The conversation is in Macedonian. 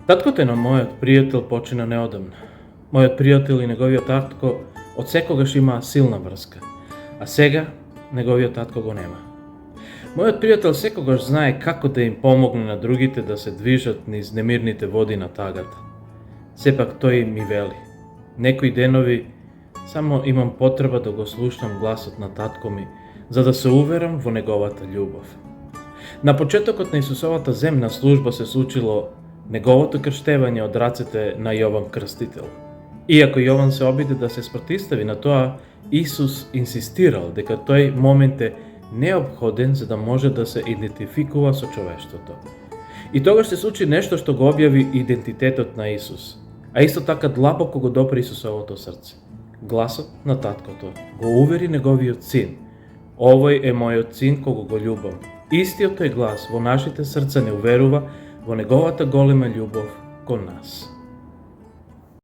Таткото на мојот пријател почина неодамна. Мојот пријател и неговиот татко од секогаш имаа силна врска, а сега неговиот татко го нема. Мојот пријател секогаш знае како да им помогне на другите да се движат низ немирните води на тагата. Сепак тој ми вели: некои денови само имам потреба да го слушнам гласот на татко ми, за да се уверам во неговата љубов. На почетокот на Исусовата земна служба се случило неговото крштевање од рацете на Јован Крстител. Иако Јован се обиде да се спротистави на тоа, Исус инсистирал дека тој момент е неопходен за да може да се идентификува со човештвото. И тогаш се случи нешто што го објави идентитетот на Исус, а исто така длабоко го допре Исусовото срце. Гласот на таткото го увери неговиот син: овој е мојот син кого го љубам. Истиот тој глас во нашите срца не уверува во неговата голема љубов кон нас.